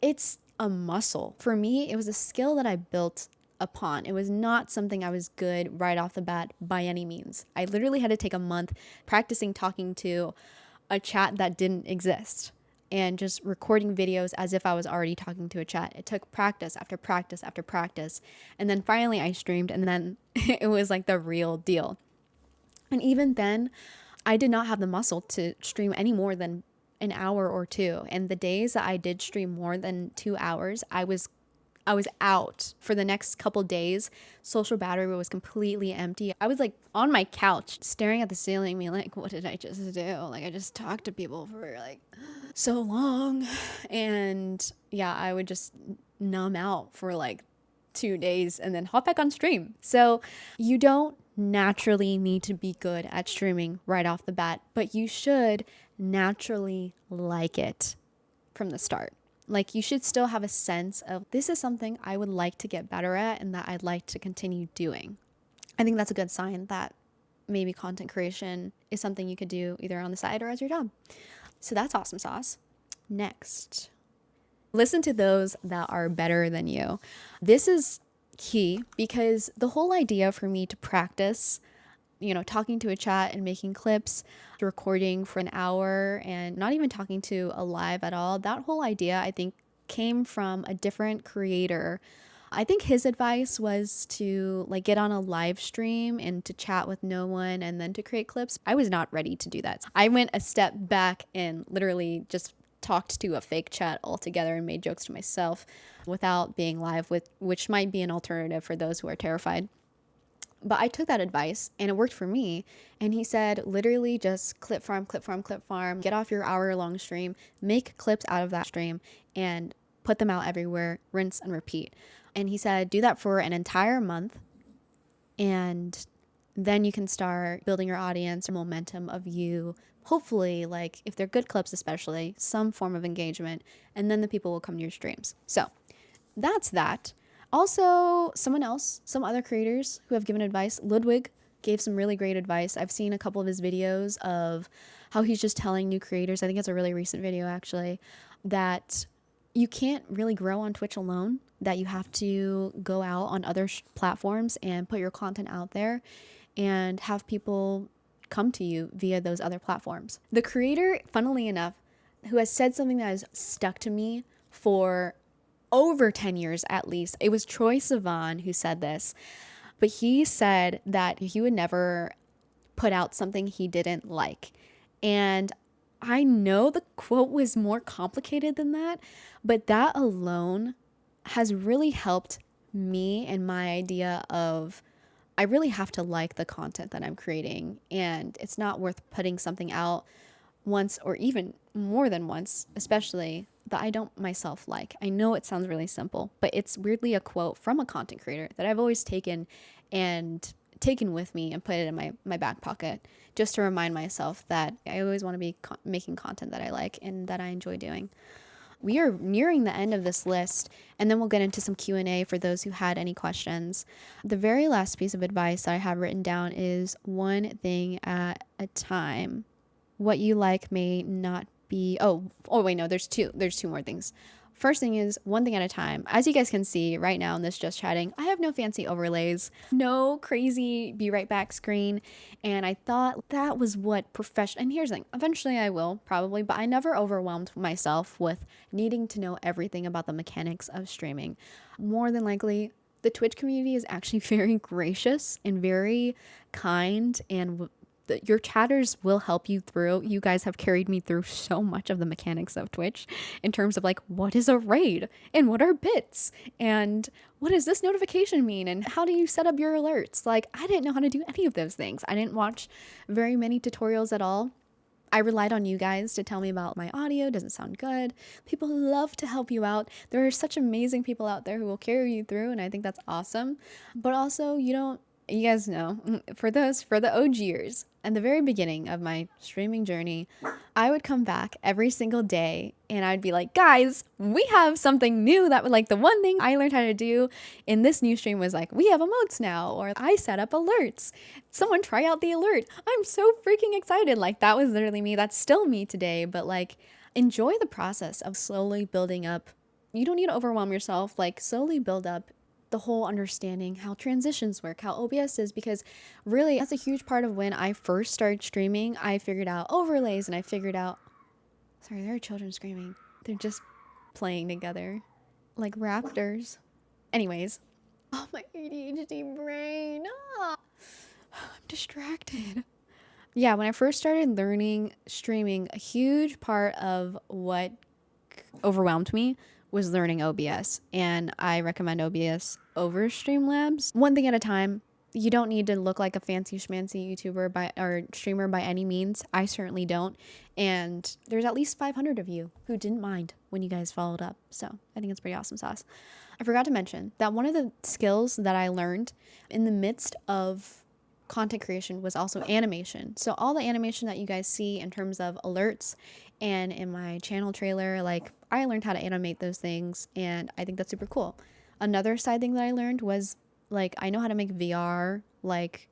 it's a muscle. For me, it was a skill that I built upon. It was not something I was good right off the bat by any means. I literally had to take a month practicing talking to a chat that didn't exist and just recording videos as if I was already talking to a chat. It took practice after practice after practice. And then finally I streamed, and then it was like the real deal. And even then, I did not have the muscle to stream any more than an hour or two. And the days that I did stream more than 2 hours, I was out for the next couple days. Social battery was completely empty. I was like on my couch staring at the ceiling, being like, what did I just do? Like, I just talked to people for like so long. And yeah, I would just numb out for like 2 days and then hop back on stream. So you don't naturally need to be good at streaming right off the bat, but you should naturally like it from the start. Like, you should still have a sense of, this is something I would like to get better at and that I'd like to continue doing. I think that's a good sign that maybe content creation is something you could do either on the side or as your job. So that's awesome sauce. Next, listen to those that are better than you. This is key because the whole idea for me to practice, you know, talking to a chat and making clips, recording for an hour and not even talking to a live at all, that whole idea I think came from a different creator. I think his advice was to like get on a live stream and to chat with no one and then to create clips. I was not ready to do that. I went a step back and literally just talked to a fake chat altogether and made jokes to myself without being live, which might be an alternative for those who are terrified. But I took that advice and it worked for me. And he said, literally just clip farm, get off your hour-long stream, make clips out of that stream and put them out everywhere, rinse and repeat. And he said, do that for an entire month. And then you can start building your audience, momentum of you, hopefully, like if they're good clips, especially some form of engagement, and then the people will come to your streams. So that's that. Also, some other creators who have given advice. Ludwig gave some really great advice. I've seen a couple of his videos of how he's just telling new creators, I think it's a really recent video actually, that you can't really grow on Twitch alone, that you have to go out on other platforms and put your content out there and have people come to you via those other platforms. The creator, funnily enough, who has said something that has stuck to me for over 10 years at least, it was Troy Sivan who said this, but he said that he would never put out something he didn't like. And I know the quote was more complicated than that, but that alone has really helped me and my idea of, I really have to like the content that I'm creating, and it's not worth putting something out once or even more than once, especially that I don't myself like. I know it sounds really simple, but it's weirdly a quote from a content creator that I've always taken with me and put it in my back pocket just to remind myself that I always want to be making content that I like and that I enjoy doing. We are nearing the end of this list, and then we'll get into some Q&A for those who had any questions. The very last piece of advice that I have written down is one thing at a time. What you like may not be, wait, no, there's two more things. First thing is one thing at a time. As you guys can see right now in this just chatting, I have no fancy overlays, no crazy be right back screen. And I thought that was what professional, and here's the thing, eventually I will probably, but I never overwhelmed myself with needing to know everything about the mechanics of streaming. More than likely, the Twitch community is actually very gracious and very kind, and your chatters will help you through. You guys have carried me through so much of the mechanics of Twitch in terms of like, what is a raid and what are bits and what does this notification mean and how do you set up your alerts? Like, I didn't know how to do any of those things. I didn't watch very many tutorials at all. I relied on you guys to tell me about my audio. Does it sound good? People love to help you out. There are such amazing people out there who will carry you through, and I think that's awesome. But also, you guys know, for the OGers, and the very beginning of my streaming journey, I would come back every single day and I'd be like, guys, we have something new that like the one thing I learned how to do in this new stream was like, we have emotes now, or I set up alerts. Someone try out the alert. I'm so freaking excited. Like that was literally me. That's still me today, but like enjoy the process of slowly building up. You don't need to overwhelm yourself, like slowly build up the whole understanding how transitions work, how OBS is, because really that's a huge part of when I first started streaming. I figured out overlays and I figured out, sorry, there are children screaming. They're just playing together like raptors. Anyways, oh, my ADHD brain. I'm distracted. Yeah, when I first started learning streaming, a huge part of what overwhelmed me was learning OBS, and I recommend OBS over Streamlabs. One thing at a time. You don't need to look like a fancy schmancy YouTuber or streamer by any means. I certainly don't. And there's at least 500 of you who didn't mind when you guys followed up. So I think it's pretty awesome sauce. I forgot to mention that one of the skills that I learned in the midst of content creation was also animation. So all the animation that you guys see in terms of alerts and in my channel trailer, like I learned how to animate those things, and I think that's super cool. Another side thing that I learned was like I know how to make VR like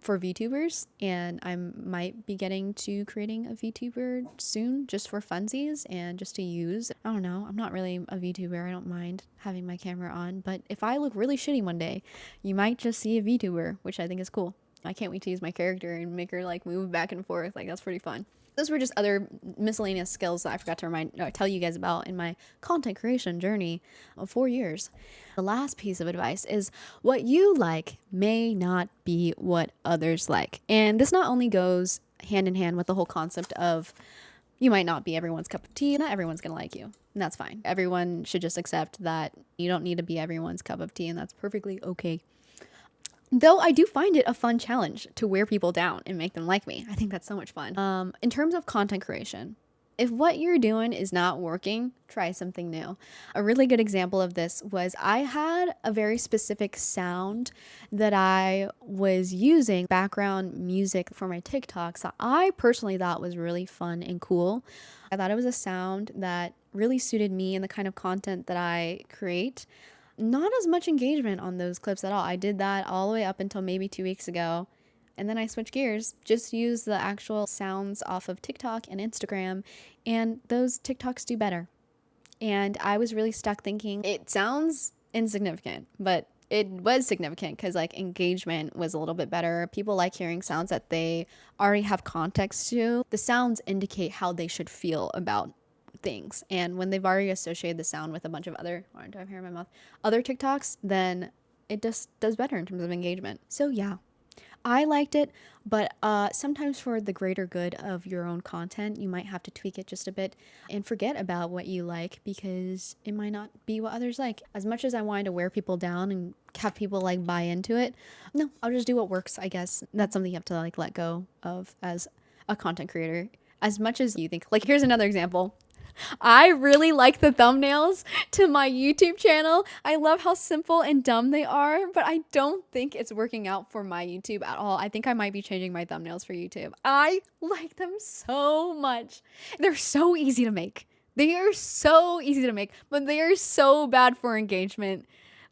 for VTubers, and I might be getting to creating a VTuber soon just for funsies and just to use. I don't know, I'm not really a VTuber. I don't mind having my camera on, but if I look really shitty one day, you might just see a VTuber, which I think is cool. I can't wait to use my character and make her like move back and forth. Like that's pretty fun. Those were just other miscellaneous skills that I forgot to tell you guys about in my content creation journey of 4 years. The last piece of advice is what you like may not be what others like. And this not only goes hand in hand with the whole concept of you might not be everyone's cup of tea, not everyone's going to like you. And that's fine. Everyone should just accept that you don't need to be everyone's cup of tea, and that's perfectly okay. Though I do find it a fun challenge to wear people down and make them like me. I think that's so much fun. In terms of content creation, if what you're doing is not working, try something new. A really good example of this was I had a very specific sound that I was using background music for my TikToks that I personally thought was really fun and cool. I thought it was a sound that really suited me and the kind of content that I create. Not as much engagement on those clips at all. I did that all the way up until maybe 2 weeks ago. And then I switched gears, just use the actual sounds off of TikTok and Instagram, and those TikToks do better. And I was really stuck thinking it sounds insignificant, but it was significant because like engagement was a little bit better. People like hearing sounds that they already have context to. The sounds indicate how they should feel about things, and when they've already associated the sound with a bunch of other, or do I have hair in my mouth, other TikToks, then it just does better in terms of engagement. So yeah, I liked it, but sometimes for the greater good of your own content, you might have to tweak it just a bit and forget about what you like because it might not be what others like. As much as I wanted to wear people down and have people like buy into it, no, I'll just do what works, I guess. That's something you have to like let go of as a content creator. As much as you think, like here's another example. I really like the thumbnails to my YouTube channel. I love how simple and dumb they are, but I don't think it's working out for my YouTube at all. I think I might be changing my thumbnails for YouTube. I like them so much. They're so easy to make. They are so easy to make, but they are so bad for engagement.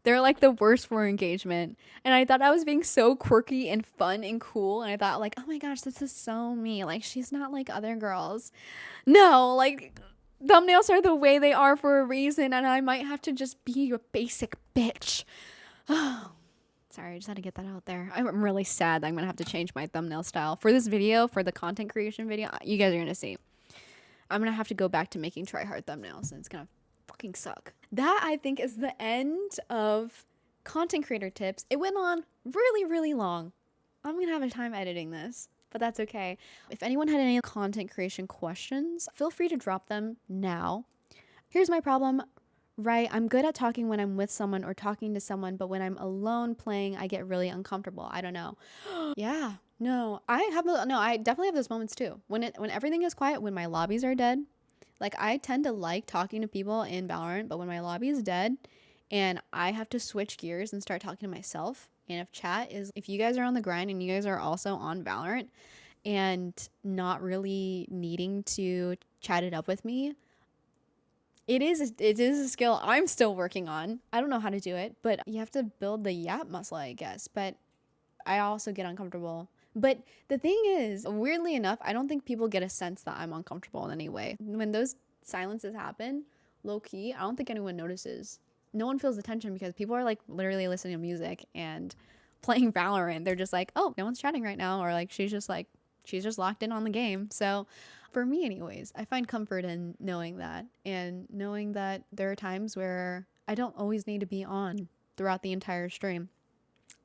They're like the worst for engagement. And I thought I was being so quirky and fun and cool. And I thought, like, oh my gosh, this is so me. Like, she's not like other girls. No, like, thumbnails are the way they are for a reason. And I might have to just be a basic bitch. Sorry, I just had to get that out there. I'm really sad that I'm going to have to change my thumbnail style. For this video, for the content creation video, you guys are going to see. I'm going to have to go back to making try-hard thumbnails, and it's going to fucking suck. That, I think, is the end of content creator tips. It went on really, really long. I'm going to have a time editing this, but that's okay. If anyone had any content creation questions, feel free to drop them now. Here's my problem. Right, I'm good at talking when I'm with someone or talking to someone, but when I'm alone playing, I get really uncomfortable. I don't know. Yeah, no, I definitely have those moments too. When everything is quiet, when my lobbies are dead, like I tend to like talking to people in Valorant, but when my lobby is dead and I have to switch gears and start talking to myself, and if you guys are on the grind and you guys are also on Valorant and not really needing to chat it up with me, it is a skill I'm still working on. I don't know how to do it, but you have to build the yap muscle, I guess. But I also get uncomfortable. But the thing is, weirdly enough, I don't think people get a sense that I'm uncomfortable in any way. When those silences happen, low key, I don't think anyone notices. No one feels the tension because people are like literally listening to music and playing Valorant. They're just like, oh, no one's chatting right now. Or like, she's just locked in on the game. So for me anyways, I find comfort in knowing that, and knowing that there are times where I don't always need to be on throughout the entire stream.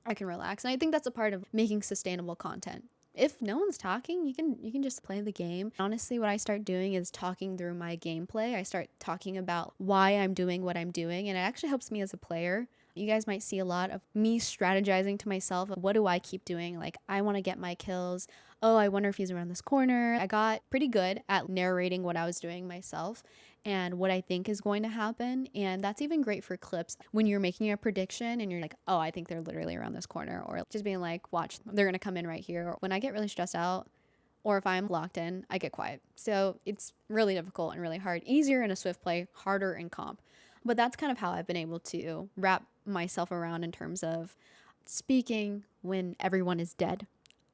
I can relax. And I think that's a part of making sustainable content. If no one's talking, you can just play the game. Honestly, what I start doing is talking through my gameplay. I start talking about why I'm doing what I'm doing, and it actually helps me as a player. You guys might see a lot of me strategizing to myself. What do I keep doing? Like, I want to get my kills. Oh, I wonder if he's around this corner. I got pretty good at narrating what I was doing myself and what I think is going to happen. And that's even great for clips when you're making a prediction and you're like, oh, I think they're literally around this corner. Or just being like, watch, they're going to come in right here. When I get really stressed out, or if I'm locked in, I get quiet. So it's really difficult and really hard. Easier in a Swift play, harder in comp. But that's kind of how I've been able to wrap myself around in terms of speaking when everyone is dead.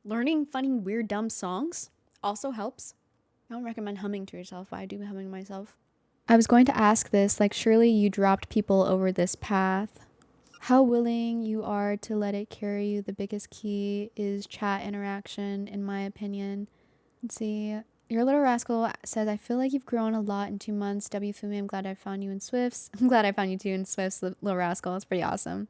Learning funny, weird, dumb songs also helps. I don't recommend humming to yourself, but I do humming myself. I was going to ask this, like, surely you dropped people over this path. How willing you are to let it carry you. The biggest key is chat interaction, in my opinion. Let's see. Your little rascal says, I feel like you've grown a lot in 2 months. W Fumi, I'm glad I found you in Swifts. I'm glad I found you too in Swifts, little rascal. It's pretty awesome.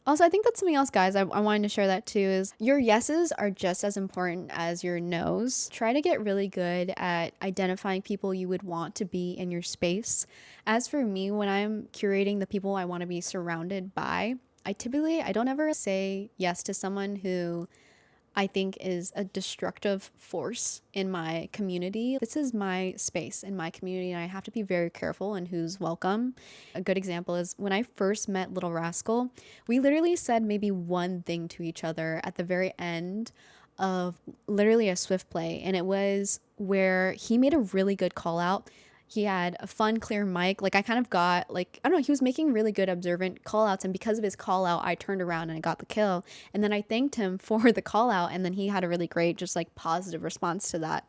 Also, I think that's something else, guys. I wanted to share that too, is your yeses are just as important as your nos. Try to get really good at identifying people you would want to be in your space. As for me, when I'm curating the people I want to be surrounded by, I don't ever say yes to someone who I think is a destructive force in my community. This is my space in my community, and I have to be very careful in who's welcome. A good example is when I first met Little Rascal, we literally said maybe one thing to each other at the very end of literally a Swift play, and it was where he made a really good call out. He had a fun, clear mic. Like, I kind of got, like, I don't know, he was making really good observant call outs. And because of his call out, I turned around and I got the kill. And then I thanked him for the call out. And then he had a really great, just like positive response to that.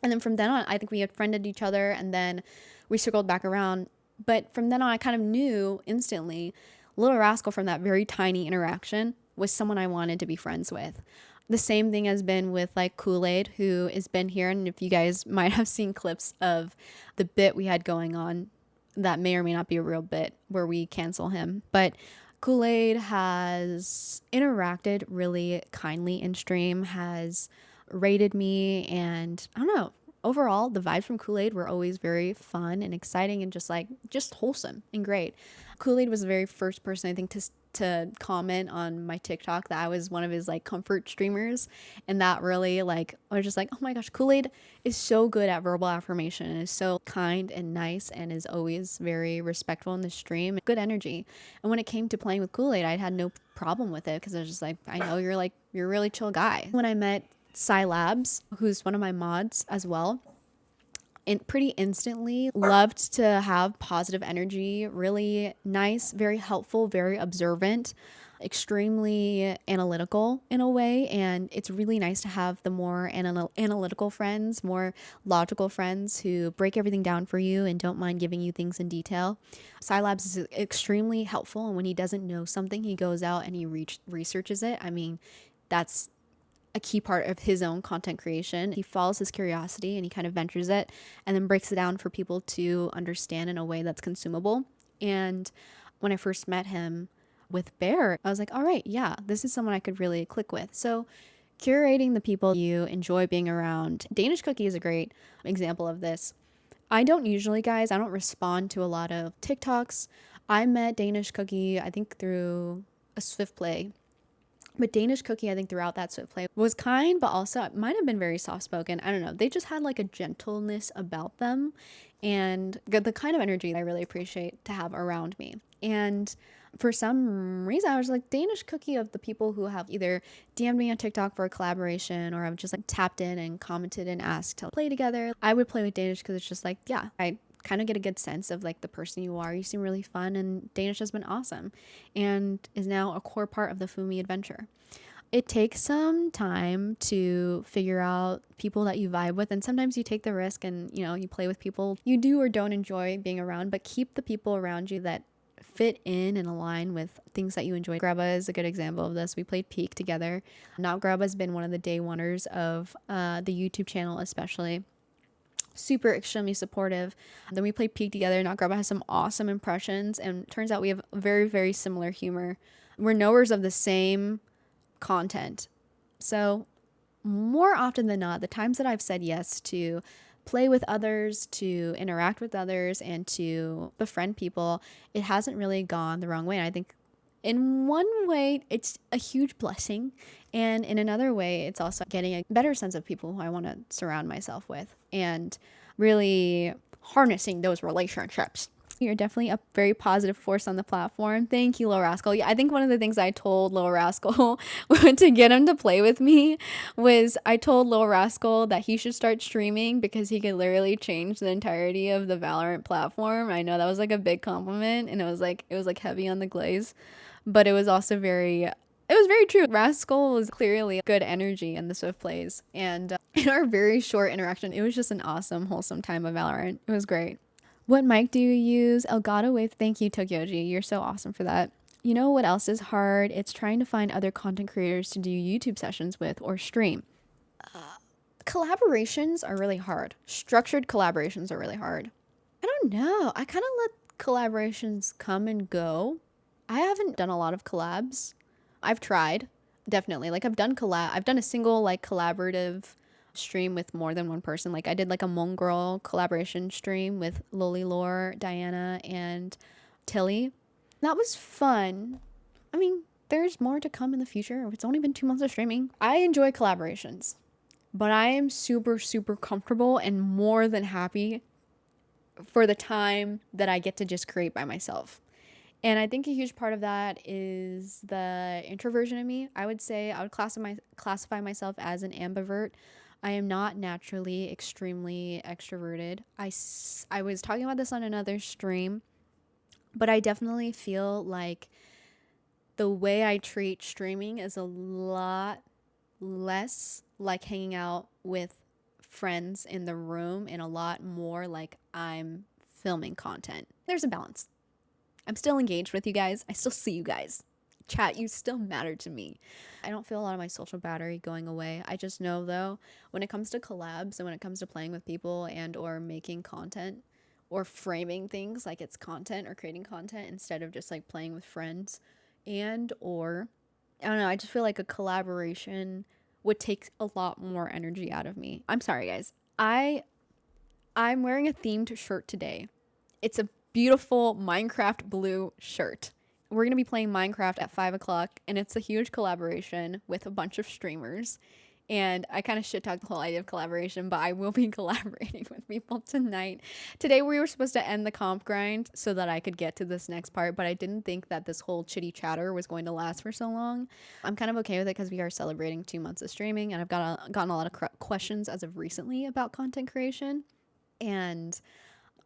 And then from then on, I think we had friended each other, and then we circled back around. But from then on, I kind of knew instantly Little Rascal from that very tiny interaction was someone I wanted to be friends with. The same thing has been with like Kool-Aid, who has been here. And if you guys might have seen clips of the bit we had going on, that may or may not be a real bit where we cancel him. But Kool-Aid has interacted really kindly in stream, has rated me, and I don't know. Overall, the vibes from Kool-Aid were always very fun and exciting and just wholesome and great. Kool-Aid was the very first person, I think, to comment on my TikTok that I was one of his like comfort streamers, and that really, like, I was just like, oh my gosh, Kool-Aid is so good at verbal affirmation and is so kind and nice and is always very respectful in the stream, good energy. And when it came to playing with Kool-Aid, I had no problem with it because I was just like, I know you're a really chill guy. When I met Labs, who's one of my mods as well, pretty instantly. Loved to have positive energy, really nice, very helpful, very observant, extremely analytical in a way. And it's really nice to have the more analytical friends, more logical friends who break everything down for you and don't mind giving you things in detail. Scilabs is extremely helpful. And when he doesn't know something, he goes out and he researches it. I mean, that's a key part of his own content creation. He follows his curiosity and he kind of ventures it and then breaks it down for people to understand in a way that's consumable. And when I first met him with Bear, I was like, all right, yeah, this is someone I could really click with. So curating the people you enjoy being around. Danish Cookie is a great example of this. I don't usually, guys, I don't respond to a lot of TikToks. I met Danish Cookie, I think through a Swift Play. But Danish Cookie, I think throughout that Swift Play was kind, but also it might have been very soft spoken. I don't know. They just had like a gentleness about them and the kind of energy I really appreciate to have around me. And for some reason, I was like Danish Cookie of the people who have either DM'd me on TikTok for a collaboration or I've just like tapped in and commented and asked to play together. I would play with Danish because it's just like, yeah, I kind of get a good sense of like the person you are. You seem really fun, and Danish has been awesome and is now a core part of the Fumi adventure. It takes some time to figure out people that you vibe with, and sometimes you take the risk and you play with people you do or don't enjoy being around, but keep the people around you that fit in and align with things that you enjoy. Grubba is a good example of this. We played Peak together. Now Grubba has been one of the day oneers of the YouTube channel, especially. Super extremely supportive. Then we played Peak together. Now Grubba has some awesome impressions, and turns out we have very, very similar humor. We're knowers of the same content. So more often than not, the times that I've said yes to play with others, to interact with others, and to befriend people, it hasn't really gone the wrong way. And I think in one way, it's a huge blessing. And in another way, it's also getting a better sense of people who I want to surround myself with and really harnessing those relationships. You're definitely a very positive force on the platform. Thank you, Lil Rascal. Yeah, I think one of the things I told Lil Rascal to get him to play with me was I told Lil Rascal that he should start streaming because he could literally change the entirety of the Valorant platform. I know that was like a big compliment, and it was like heavy on the glaze, but it was also very true. Rascal was clearly good energy in the Swift plays, and in our very short interaction, it was just an awesome, wholesome time of Valorant. It was great. What mic do you use? Elgato Wave. Thank you, Tokyoji. You're so awesome for that. You know what else is hard? It's trying to find other content creators to do YouTube sessions with or stream. Collaborations are really hard. Structured collaborations are really hard. I don't know. I kind of let collaborations come and go. I haven't done a lot of collabs. I've tried, definitely. Like I've done a single like collaborative stream with more than one person. Like I did like a Mongrel collaboration stream with Loli Lore, Diana, and Tilly. That was fun. I mean, there's more to come in the future. It's only been 2 months of streaming. I enjoy collaborations, but I am super, super comfortable and more than happy for the time that I get to just create by myself. And I think a huge part of that is the introversion in me. I would say I would classify myself as an ambivert. I am not naturally extremely extroverted. I was talking about this on another stream, but I definitely feel like the way I treat streaming is a lot less like hanging out with friends in the room and a lot more like I'm filming content. There's a balance. I'm still engaged with you guys. I still see you guys. Chat, you still matter to me. I don't feel a lot of my social battery going away. I just know though, when it comes to collabs and when it comes to playing with people and or making content or framing things like it's content or creating content instead of just like playing with friends and or I don't know, I just feel like a collaboration would take a lot more energy out of me. I'm sorry guys. I'm wearing a themed shirt today. It's a beautiful Minecraft blue shirt. We're going to be playing Minecraft at 5 o'clock, and it's a huge collaboration with a bunch of streamers. And I kind of shit talked the whole idea of collaboration, but I will be collaborating with people tonight. Today we were supposed to end the comp grind so that I could get to this next part, but I didn't think that this whole chitty chatter was going to last for so long. I'm kind of okay with it because we are celebrating 2 months of streaming, and I've gotten a lot of questions as of recently about content creation. And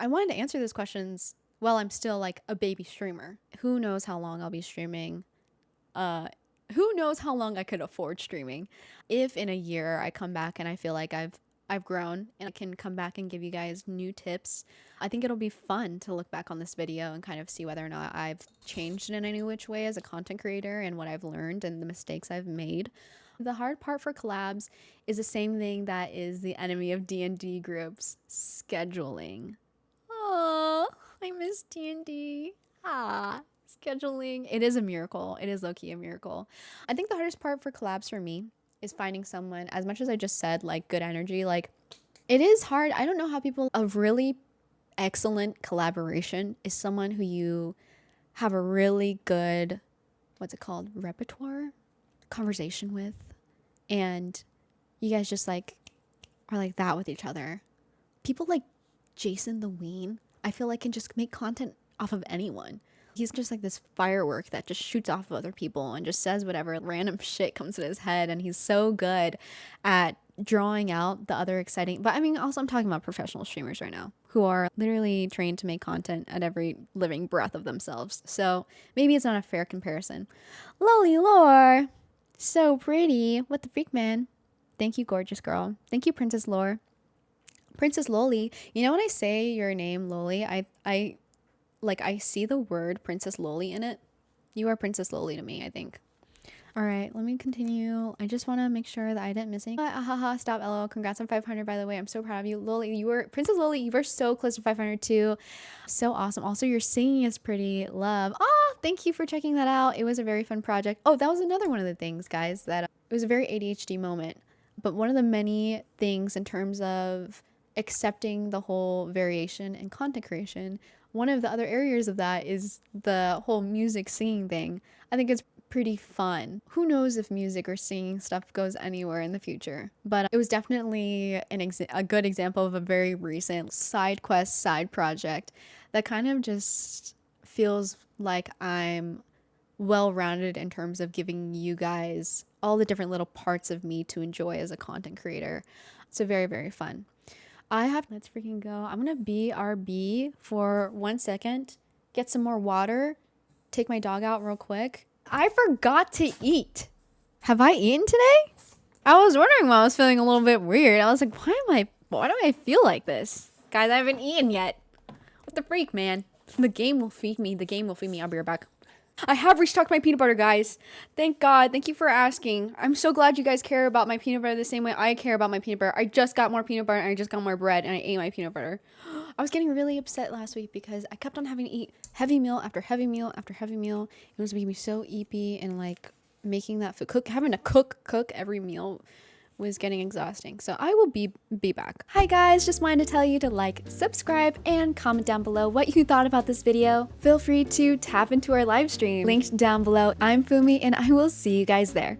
I wanted to answer those questions while I'm still like a baby streamer. Who knows how long I'll be streaming? Who knows how long I could afford streaming? If in a year I come back and I feel like I've grown and I can come back and give you guys new tips, I think it'll be fun to look back on this video and kind of see whether or not I've changed in any which way as a content creator and what I've learned and the mistakes I've made. The hard part for collabs is the same thing that is the enemy of D&D groups: scheduling. Oh, I miss D&D. Scheduling. It is a miracle. It is low-key a miracle. I think the hardest part for collabs for me is finding someone, as much as I just said, like, good energy. Like, it is hard. I don't know how people, a really excellent collaboration is someone who you have a really good, what's it called, repertoire conversation with, and you guys just like are like that with each other. People like Jason the Ween, I feel like, can just make content off of anyone. He's just like this firework that just shoots off of other people and just says whatever random shit comes to his head, and he's so good at drawing out the other exciting. But I mean, also I'm talking about professional streamers right now who are literally trained to make content at every living breath of themselves. So maybe it's not a fair comparison. Loli Lore, so pretty. What the freak, man? Thank you, gorgeous girl. Thank you, Princess Lore. Princess Loli. You know when I say your name, Loli, I see the word Princess Loli in it. You are Princess Loli to me, I think. All right, let me continue. I just want to make sure that I didn't miss anything. Stop, LOL. Congrats on 500, by the way. I'm so proud of you. Loli, Princess Loli, you were so close to 500 too. So awesome. Also, your singing is pretty. Love. Thank you for checking that out. It was a very fun project. Oh, that was another one of the things, guys, that it was a very ADHD moment. But one of the many things in terms of accepting the whole variation and content creation, one of the other areas of that is the whole music singing thing. I think it's pretty fun. Who knows if music or singing stuff goes anywhere in the future, but it was definitely a good example of a very recent side quest, side project that kind of just feels like I'm well-rounded in terms of giving you guys all the different little parts of me to enjoy as a content creator. So very, very fun. Let's freaking go. I'm gonna BRB for 1 second, get some more water, take my dog out real quick. I forgot to eat. Have I eaten today? I was wondering why I was feeling a little bit weird. I was like, why do I feel like this? Guys, I haven't eaten yet. What the freak, man? The game will feed me. The game will feed me. I'll be right back. I have restocked my peanut butter, guys. Thank God. Thank you for asking. I'm so glad you guys care about my peanut butter the same way I care about my peanut butter. I just got more peanut butter and I just got more bread and I ate my peanut butter. I was getting really upset last week because I kept on having to eat heavy meal after heavy meal after heavy meal. It was making me so eepy, and like making that food, having to cook every meal was getting exhausting. So I will be back. Hi guys, just wanted to tell you to like, subscribe, and comment down below what you thought about this video. Feel free to tap into our live stream linked down below. I'm Fumi and I will see you guys there.